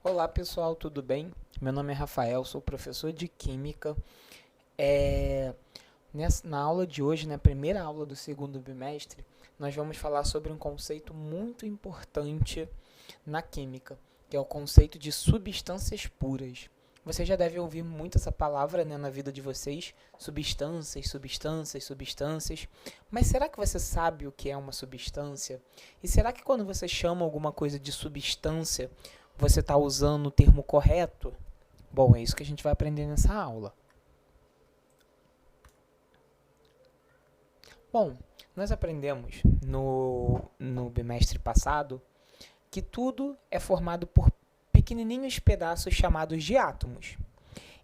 Olá pessoal, tudo bem? Meu nome é Rafael, sou professor de Química. Na aula de hoje, na primeira aula do segundo bimestre, nós vamos falar sobre um conceito muito importante na Química, que é o conceito de substâncias puras. Você já deve ouvir muito essa palavra, né, na vida de vocês, substâncias, substâncias, substâncias. Mas será que você sabe o que é uma substância? E será que quando você chama alguma coisa de substância, você está usando o termo correto? Bom, é isso que a gente vai aprender nessa aula. Bom, nós aprendemos no bimestre passado que tudo é formado por pequenininhos pedaços chamados de átomos.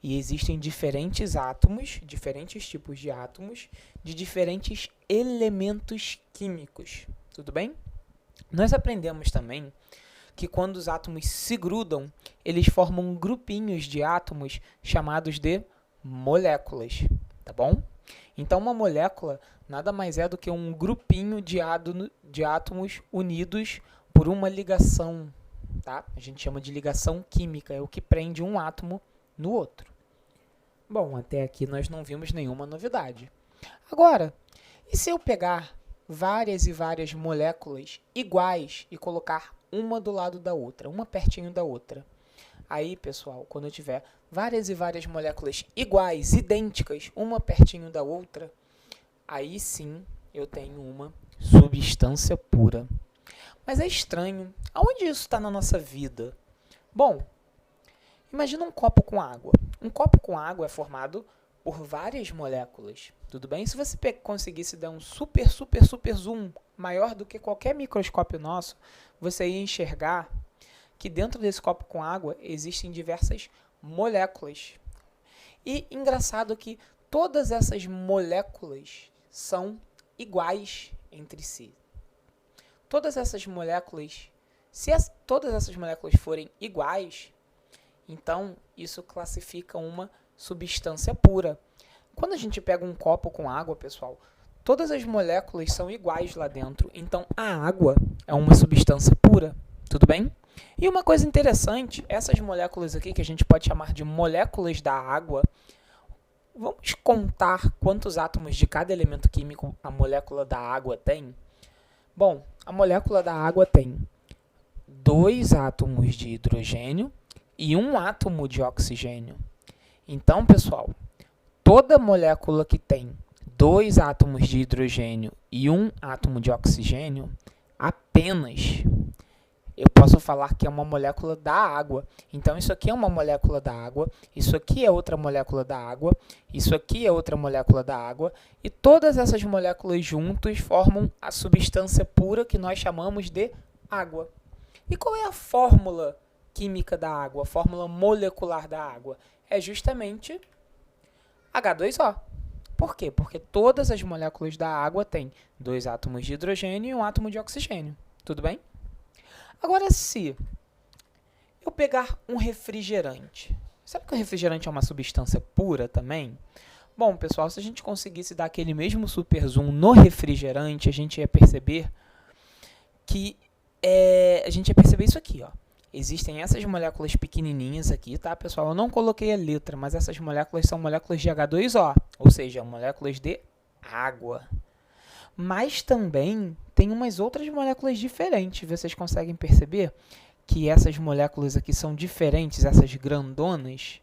E existem diferentes átomos, diferentes tipos de átomos, de diferentes elementos químicos. Tudo bem? Nós aprendemos também que quando os átomos se grudam, eles formam grupinhos de átomos chamados de moléculas, tá bom? Então, uma molécula nada mais é do que um grupinho de átomos unidos por uma ligação, tá? A gente chama de ligação química, é o que prende um átomo no outro. Bom, até aqui nós não vimos nenhuma novidade. Agora, e se eu pegar várias e várias moléculas iguais e colocar uma do lado da outra, uma pertinho da outra? Aí, pessoal, quando eu tiver várias e várias moléculas iguais, idênticas, uma pertinho da outra, aí sim eu tenho uma substância pura. Mas é estranho. Aonde isso está na nossa vida? Bom, imagina um copo com água. Um copo com água é formado por várias moléculas. Tudo bem? Se você conseguisse dar um super zoom maior do que qualquer microscópio nosso, você ia enxergar que dentro desse copo com água existem diversas moléculas. E engraçado que todas essas moléculas são iguais entre si. Todas essas moléculas, se todas essas moléculas forem iguais, então isso classifica uma substância pura. Quando a gente pega um copo com água, pessoal, todas as moléculas são iguais lá dentro. Então a água é uma substância pura. Tudo bem? E uma coisa interessante, essas moléculas aqui, que a gente pode chamar de moléculas da água, vamos contar quantos átomos de cada elemento químico a molécula da água tem? Bom, a molécula da água tem 2 átomos de hidrogênio e 1 átomo de oxigênio. Então, pessoal, toda molécula que tem 2 átomos de hidrogênio e 1 átomo de oxigênio, apenas eu posso falar que é uma molécula da água. Então, isso aqui é uma molécula da água, isso aqui é outra molécula da água, isso aqui é outra molécula da água, e todas essas moléculas juntas formam a substância pura que nós chamamos de água. E qual é a fórmula química da água, a fórmula molecular da água? É justamente H2O. Por quê? Porque todas as moléculas da água têm 2 átomos de hidrogênio e 1 átomo de oxigênio. Tudo bem? Agora, se eu pegar um refrigerante, sabe que o refrigerante é uma substância pura também? Bom, pessoal, se a gente conseguisse dar aquele mesmo super zoom no refrigerante, a gente ia perceber que isso aqui, ó. Existem essas moléculas pequenininhas aqui, tá, pessoal? Eu não coloquei a letra, mas essas moléculas são moléculas de H2O, ou seja, moléculas de água. Mas também tem umas outras moléculas diferentes. Vocês conseguem perceber que essas moléculas aqui são diferentes, essas grandonas?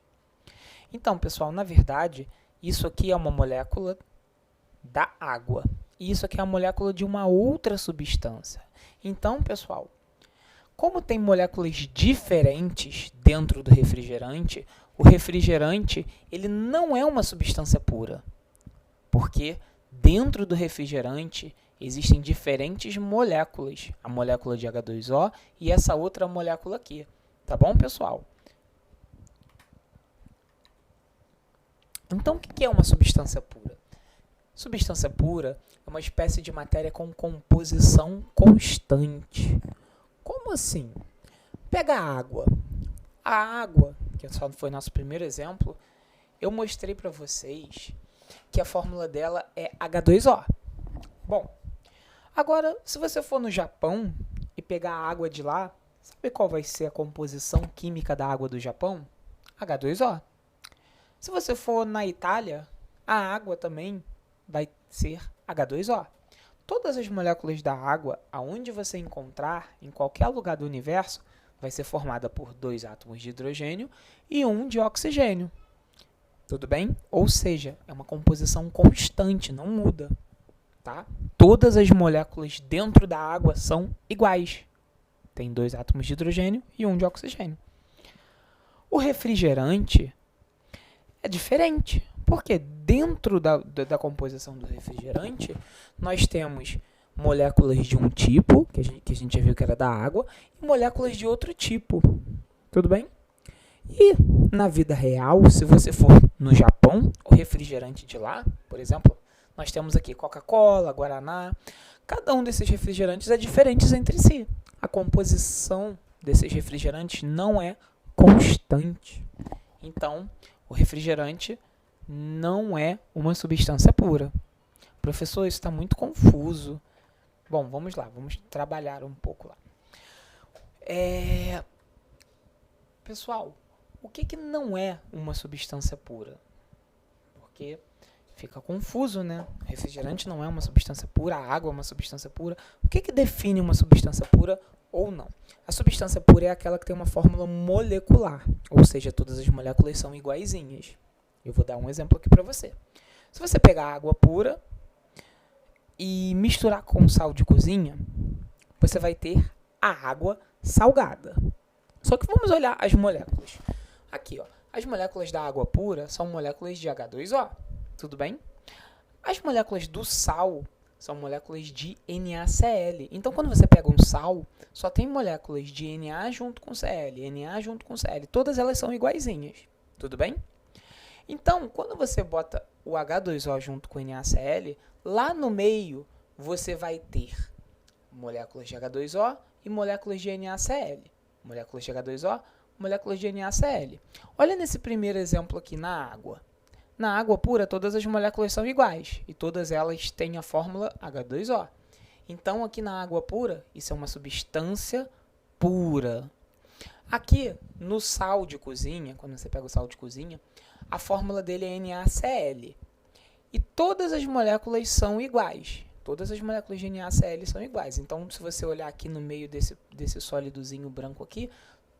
Então, pessoal, na verdade, isso aqui é uma molécula da água. E isso aqui é a molécula de uma outra substância. Então, pessoal, como tem moléculas diferentes dentro do refrigerante, o refrigerante ele não é uma substância pura. Porque dentro do refrigerante existem diferentes moléculas, a molécula de H2O e essa outra molécula aqui, tá bom, pessoal? Então, o que é uma substância pura? Substância pura é uma espécie de matéria com composição constante. Como assim? Pega a água. A água, que só foi nosso primeiro exemplo, eu mostrei para vocês que a fórmula dela é H2O. Bom, agora, se você for no Japão e pegar a água de lá, Sabe qual vai ser a composição química da água do Japão? H2O. Se você for na Itália, a água também vai ser H2O. Todas as moléculas da água, aonde você encontrar, em qualquer lugar do universo, vai ser formada por 2 átomos de hidrogênio e 1 de oxigênio. Tudo bem? Ou seja, é uma composição constante, não muda. Tá? Todas as moléculas dentro da água são iguais. Tem 2 átomos de hidrogênio e 1 de oxigênio. O refrigerante é diferente, porque dentro da composição do refrigerante, nós temos moléculas de um tipo, que a gente já viu que era da água, e moléculas de outro tipo. Tudo bem? E na vida real, se você for no Japão, o refrigerante de lá, por exemplo, nós temos aqui Coca-Cola, Guaraná. Cada um desses refrigerantes é diferente entre si. A composição desses refrigerantes não é constante. Então, o refrigerante não é uma substância pura. Professor, isso está muito confuso. Bom, vamos lá, vamos trabalhar um pouco lá. Pessoal, o que não é uma substância pura? Porque fica confuso, né? Refrigerante não é uma substância pura, a água é uma substância pura. O que define uma substância pura ou não? A substância pura é aquela que tem uma fórmula molecular, ou seja, todas as moléculas são iguaizinhas. Eu vou dar um exemplo aqui para você. Se você pegar água pura e misturar com sal de cozinha, você vai ter a água salgada. Só que vamos olhar as moléculas. Aqui, ó, as moléculas da água pura são moléculas de H2O. Tudo bem? As moléculas do sal são moléculas de NaCl. Então, quando você pega um sal, só tem moléculas de Na junto com Cl, Na junto com Cl. Todas elas são iguaizinhas. Tudo bem? Então, quando você bota o H2O junto com o NaCl, lá no meio você vai ter moléculas de H2O e moléculas de NaCl. Moléculas de H2O, moléculas de NaCl. Olha nesse primeiro exemplo aqui na água. Na água pura, todas as moléculas são iguais e todas elas têm a fórmula H2O. Então, aqui na água pura, isso é uma substância pura. Aqui, no sal de cozinha, quando você pega o sal de cozinha, a fórmula dele é NaCl. E todas as moléculas são iguais. Todas as moléculas de NaCl são iguais. Então, se você olhar aqui no meio desse sólidozinho branco aqui,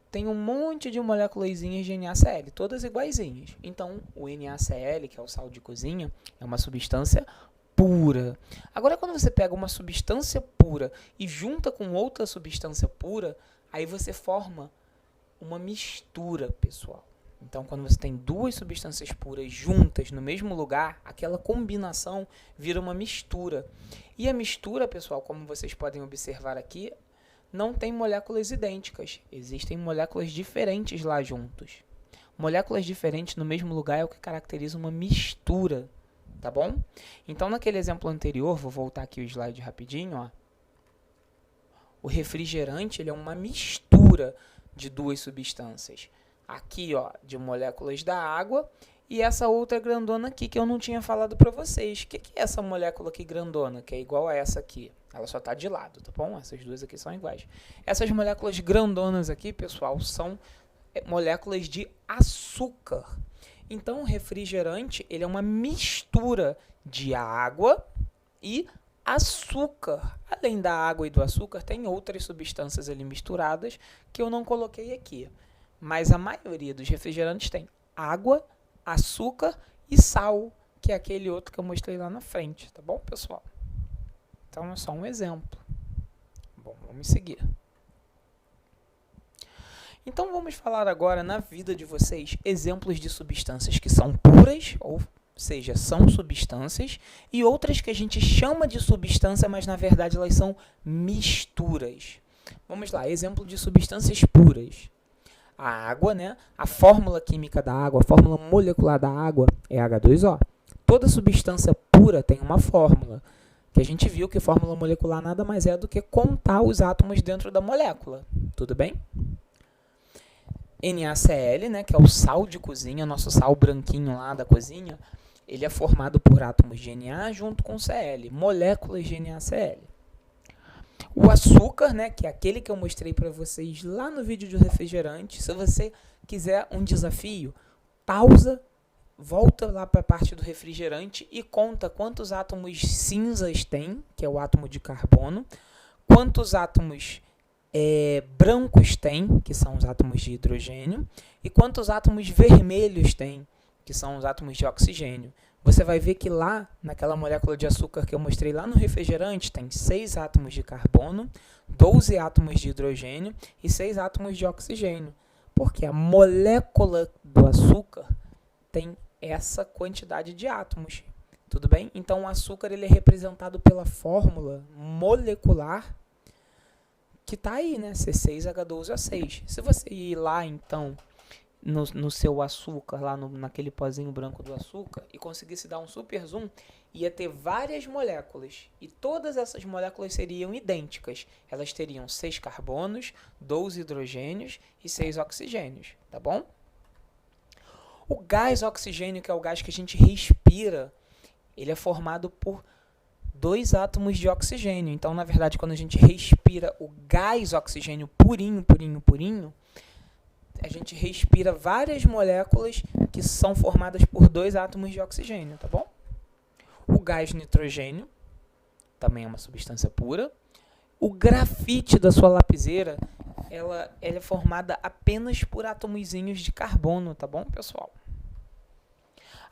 tem um monte de moléculazinhas de NaCl, todas iguaizinhas. Então, o NaCl, que é o sal de cozinha, é uma substância pura. Agora, quando você pega uma substância pura e junta com outra substância pura, aí você forma uma mistura, pessoal. Então, quando você tem duas substâncias puras juntas no mesmo lugar, aquela combinação vira uma mistura. E a mistura, pessoal, como vocês podem observar aqui, não tem moléculas idênticas. Existem moléculas diferentes lá juntos. Moléculas diferentes no mesmo lugar é o que caracteriza uma mistura, tá bom? Então, naquele exemplo anterior, vou voltar aqui o slide rapidinho, ó. O refrigerante, ele é uma mistura de duas substâncias. Aqui, ó, de moléculas da água e essa outra grandona aqui que eu não tinha falado para vocês. O que é essa molécula aqui grandona, que é igual a essa aqui? Ela só está de lado, tá bom? Essas duas aqui são iguais. Essas moléculas grandonas aqui, pessoal, são moléculas de açúcar. Então, o refrigerante, ele é uma mistura de água e açúcar. Além da água e do açúcar, tem outras substâncias ali misturadas que eu não coloquei aqui. Mas a maioria dos refrigerantes tem água, açúcar e sal, que é aquele outro que eu mostrei lá na frente, tá bom, pessoal? Então, é só um exemplo. Bom, vamos seguir. Então, vamos falar agora, na vida de vocês, exemplos de substâncias que são puras, ou seja, são substâncias, e outras que a gente chama de substância, mas, na verdade, elas são misturas. Vamos lá, exemplo de substâncias puras. A água, né? A fórmula química da água, a fórmula molecular da água é H2O. Toda substância pura tem uma fórmula, que a gente viu que fórmula molecular nada mais é do que contar os átomos dentro da molécula. Tudo bem? NaCl, né, que é o sal de cozinha, nosso sal branquinho lá da cozinha, ele é formado por átomos de Na junto com Cl, moléculas de NaCl. O açúcar, né, que é aquele que eu mostrei para vocês lá no vídeo de refrigerante. Se você quiser um desafio, pausa, volta lá para a parte do refrigerante e conta quantos átomos cinzas tem, que é o átomo de carbono, quantos átomos brancos tem, que são os átomos de hidrogênio, e quantos átomos vermelhos tem, que são os átomos de oxigênio. Você vai ver que lá, naquela molécula de açúcar que eu mostrei lá no refrigerante, tem 6 átomos de carbono, 12 átomos de hidrogênio e 6 átomos de oxigênio. Porque a molécula do açúcar tem essa quantidade de átomos. Tudo bem? Então, o açúcar ele é representado pela fórmula molecular que está aí, né? C6H12O6. Se você ir lá, então, no seu açúcar, lá naquele pozinho branco do açúcar, e conseguisse dar um super zoom, ia ter várias moléculas. E todas essas moléculas seriam idênticas. Elas teriam 6 carbonos, 12 hidrogênios e 6 oxigênios. Tá bom? O gás oxigênio, que é o gás que a gente respira, ele é formado por 2 átomos de oxigênio. Então, na verdade, quando a gente respira o gás oxigênio purinho, a gente respira várias moléculas que são formadas por 2 átomos de oxigênio, tá bom? O gás nitrogênio também é uma substância pura. O grafite da sua lapiseira, ela é formada apenas por átomozinhos de carbono, tá bom, pessoal?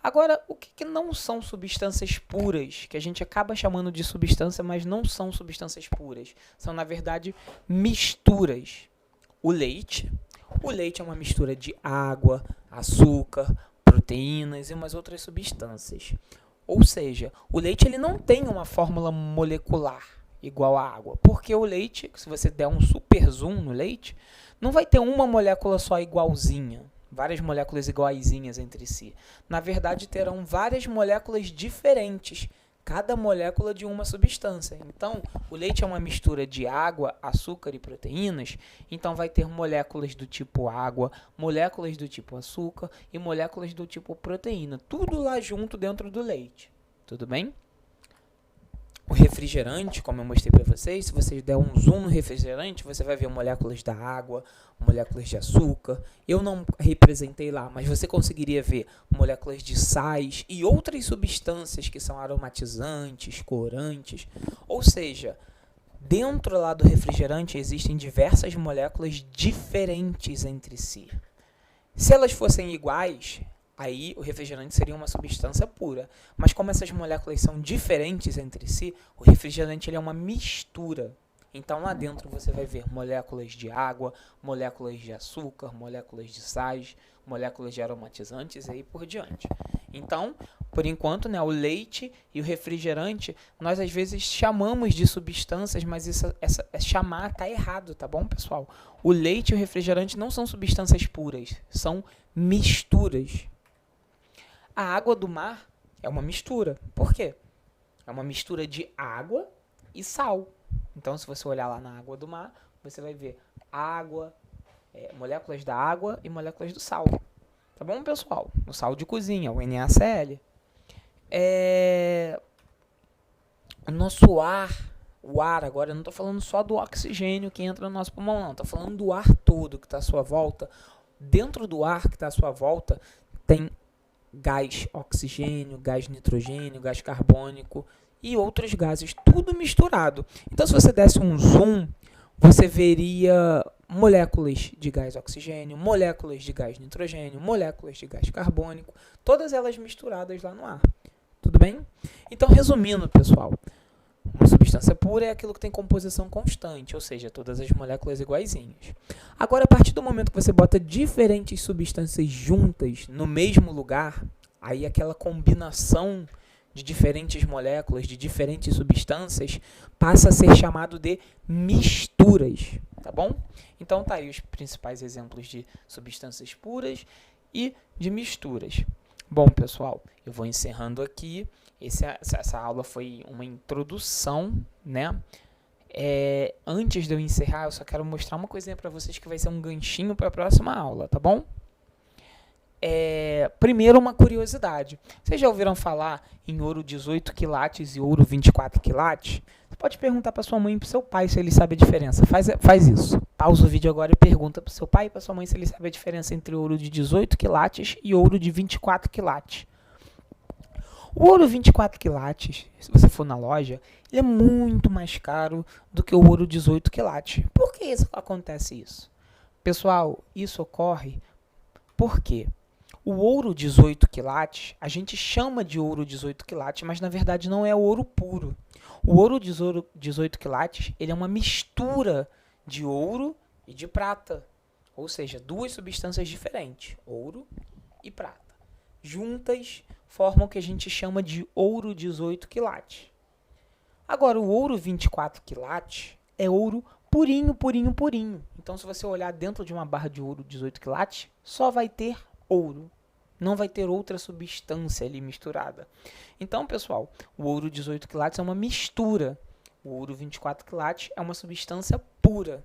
Agora, o que não são substâncias puras, que a gente acaba chamando de substância, mas não são substâncias puras? São, na verdade, misturas. O leite é uma mistura de água, açúcar, proteínas e umas outras substâncias. Ou seja, o leite ele não tem uma fórmula molecular igual à água, porque o leite, se você der um super zoom no leite, não vai ter uma molécula só igualzinha. Várias moléculas iguaizinhas entre si. Na verdade, terão várias moléculas diferentes, cada molécula de uma substância. Então, o leite é uma mistura de água, açúcar e proteínas, então vai ter moléculas do tipo água, moléculas do tipo açúcar e moléculas do tipo proteína, tudo lá junto dentro do leite. Tudo bem? O refrigerante, como eu mostrei para vocês, se você der um zoom no refrigerante, você vai ver moléculas da água, moléculas de açúcar. Eu não representei lá, mas você conseguiria ver moléculas de sais e outras substâncias que são aromatizantes, corantes. Ou seja, dentro lá do refrigerante existem diversas moléculas diferentes entre si. Se elas fossem iguais, aí o refrigerante seria uma substância pura. Mas como essas moléculas são diferentes entre si, o refrigerante ele é uma mistura. Então lá dentro você vai ver moléculas de água, moléculas de açúcar, moléculas de sais, moléculas de aromatizantes e aí por diante. Então, por enquanto, né, o leite e o refrigerante, nós às vezes chamamos de substâncias, mas chamar está errado, tá bom, pessoal? O leite e o refrigerante não são substâncias puras, são misturas. A água do mar é uma mistura. Por quê? É uma mistura de água e sal. Então, se você olhar lá na água do mar, você vai ver água, moléculas da água e moléculas do sal. Tá bom, pessoal? O sal de cozinha, o NaCl. O nosso ar, agora eu não estou falando só do oxigênio que entra no nosso pulmão, não. Estou falando do ar todo que está à sua volta. Dentro do ar que está à sua volta tem gás oxigênio, gás nitrogênio, gás carbônico e outros gases, tudo misturado. Então, se você desse um zoom, você veria moléculas de gás oxigênio, moléculas de gás nitrogênio, moléculas de gás carbônico, todas elas misturadas lá no ar. Tudo bem? Então, resumindo, pessoal, uma substância pura é aquilo que tem composição constante, ou seja, todas as moléculas iguaizinhas. Agora, a partir do momento que você bota diferentes substâncias juntas no mesmo lugar, aí aquela combinação de diferentes moléculas, de diferentes substâncias, passa a ser chamado de misturas, tá bom? Então, tá aí os principais exemplos de substâncias puras e de misturas. Bom, pessoal, eu vou encerrando aqui. Essa aula foi uma introdução, né? Antes de eu encerrar, eu só quero mostrar uma coisinha para vocês que vai ser um ganchinho para a próxima aula, tá bom? primeiro uma curiosidade. Vocês já ouviram falar em ouro 18 quilates e ouro 24 quilates? Você pode perguntar para sua mãe e para seu pai se eles sabem a diferença. Faz isso. Pausa o vídeo agora e pergunta para seu pai e para sua mãe se eles sabem a diferença entre ouro de 18 quilates e ouro de 24 quilates. O ouro 24 quilates, se você for na loja, ele é muito mais caro do que o ouro 18 quilates. Por que acontece isso? Pessoal, isso ocorre porque o ouro 18 quilates, a gente chama de ouro 18 quilates, mas na verdade não é ouro puro. O ouro 18 quilates, ele é uma mistura de ouro e de prata. Ou seja, duas substâncias diferentes, ouro e prata. Juntas formam o que a gente chama de ouro 18 quilates. Agora, o ouro 24 quilates é ouro purinho, purinho, purinho. Então, se você olhar dentro de uma barra de ouro 18 quilates, só vai ter ouro. Não vai ter outra substância ali misturada. Então, pessoal, o ouro 18 quilates é uma mistura. O ouro 24 quilates é uma substância pura.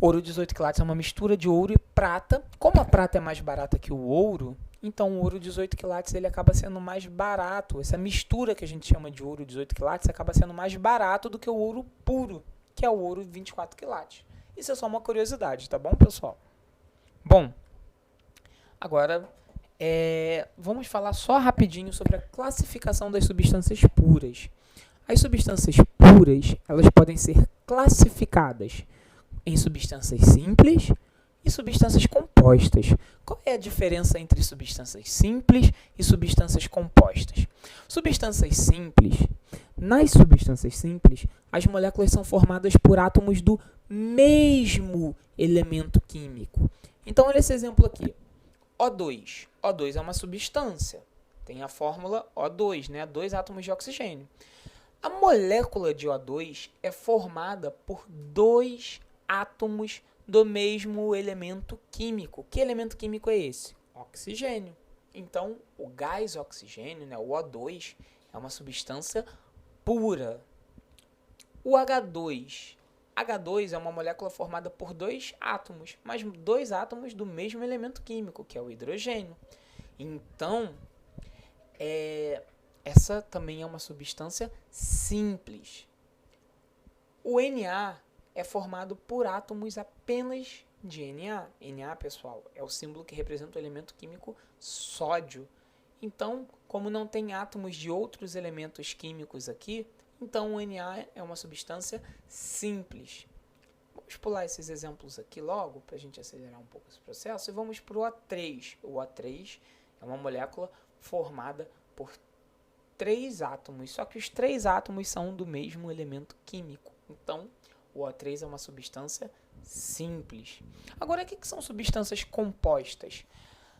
O ouro 18 quilates é uma mistura de ouro e prata. Como a prata é mais barata que o ouro, então o ouro 18 quilates ele acaba sendo mais barato. Essa mistura que a gente chama de ouro 18 quilates acaba sendo mais barato do que o ouro puro, que é o ouro 24 quilates. Isso é só uma curiosidade, tá bom, pessoal? Bom, agora vamos falar só rapidinho sobre a classificação das substâncias puras. As substâncias puras, elas podem ser classificadas em substâncias simples e substâncias compostas. Qual é a diferença entre substâncias simples e substâncias compostas? Substâncias simples. Nas substâncias simples, as moléculas são formadas por átomos do mesmo elemento químico. Então, olha esse exemplo aqui. O2. O2 é uma substância. Tem a fórmula O2, né? 2 átomos de oxigênio. A molécula de O2 é formada por 2 átomos do mesmo elemento químico. Que elemento químico é esse? Oxigênio. Então, o gás oxigênio, né, o O2, é uma substância pura. O H2. H2 é uma molécula formada por 2 átomos, mas 2 átomos do mesmo elemento químico, que é o hidrogênio. Então, essa também é uma substância simples. O Na é formado por átomos apenas de Na. Na, pessoal, é o símbolo que representa o elemento químico sódio. Então, como não tem átomos de outros elementos químicos aqui, então o Na é uma substância simples. Vamos pular esses exemplos aqui logo, para a gente acelerar um pouco esse processo, e vamos para o O3. O O3 é uma molécula formada por 3 átomos, só que os 3 átomos são do mesmo elemento químico. Então, o O3 é uma substância simples. Agora, o que são substâncias compostas?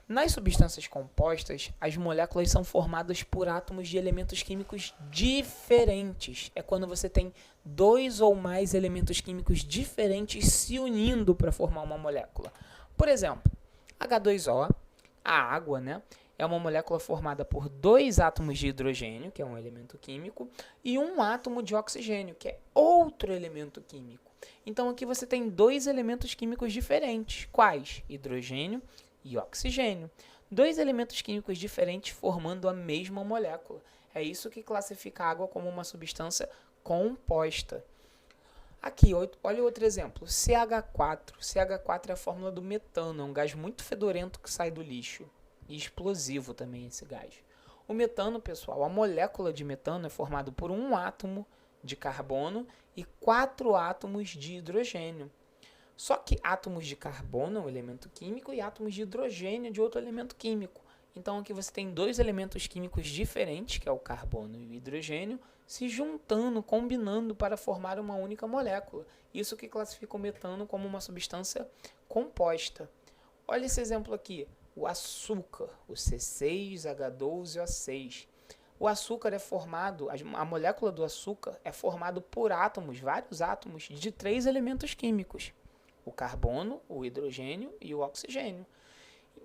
Nas substâncias compostas, as moléculas são formadas por átomos de elementos químicos diferentes. É quando você tem 2 ou mais elementos químicos diferentes se unindo para formar uma molécula. Por exemplo, H2O, a água, né? É uma molécula formada por 2 átomos de hidrogênio, que é um elemento químico, e 1 átomo de oxigênio, que é outro elemento químico. Então, aqui você tem 2 elementos químicos diferentes. Quais? Hidrogênio e oxigênio. 2 elementos químicos diferentes formando a mesma molécula. É isso que classifica a água como uma substância composta. Aqui, olha outro exemplo. CH4. CH4 é a fórmula do metano, é um gás muito fedorento que sai do lixo. E explosivo também esse gás. O metano, pessoal, a molécula de metano é formada por 1 átomo de carbono e 4 átomos de hidrogênio. Só que átomos de carbono é um elemento químico e átomos de hidrogênio de outro elemento químico. Então aqui você tem 2 elementos químicos diferentes, que é o carbono e o hidrogênio, se juntando, combinando para formar uma única molécula. Isso que classifica o metano como uma substância composta. Olha esse exemplo aqui. O açúcar, o C6H12O6. O açúcar é formado, a molécula do açúcar é formada por átomos, vários átomos, de 3 elementos químicos. O carbono, o hidrogênio e o oxigênio.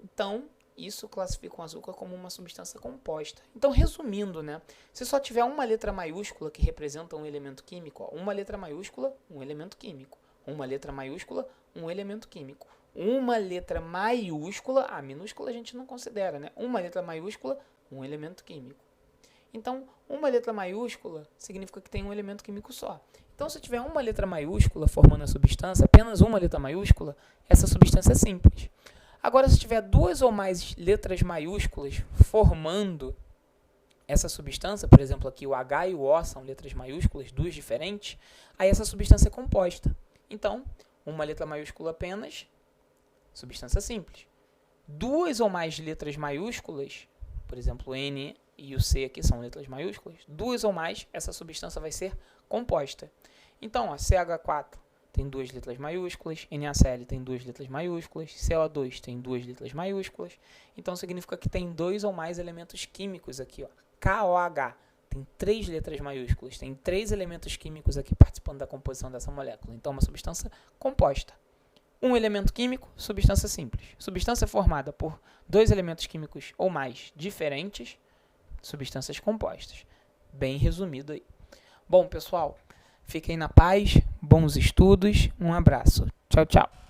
Então, isso classifica o açúcar como uma substância composta. Então, resumindo, né? Se só tiver uma letra maiúscula que representa um elemento químico, uma letra maiúscula, um elemento químico. Uma letra maiúscula, um elemento químico. uma letra maiúscula, a minúscula a gente não considera, né? Uma letra maiúscula, um elemento químico. Então, uma letra maiúscula significa que tem um elemento químico só. Então, se tiver uma letra maiúscula formando a substância, apenas uma letra maiúscula, essa substância é simples. Agora, se tiver duas ou mais letras maiúsculas formando essa substância, por exemplo, aqui o H e o O são letras maiúsculas, duas diferentes, aí essa substância é composta. Então, uma letra maiúscula apenas, substância simples. Duas ou mais letras maiúsculas, por exemplo, o N e o C aqui são letras maiúsculas, duas ou mais, essa substância vai ser composta. Então, ó, CH4 tem duas letras maiúsculas, NaCl tem duas letras maiúsculas, CO2 tem duas letras maiúsculas, então significa que tem dois ou mais elementos químicos aqui, ó. KOH tem três letras maiúsculas, tem três elementos químicos aqui participando da composição dessa molécula, então é uma substância composta. Um elemento químico, substância simples. Substância formada por dois elementos químicos ou mais diferentes, substâncias compostas. Bem resumido aí. Bom, pessoal, fiquem na paz, bons estudos, um abraço. Tchau, tchau.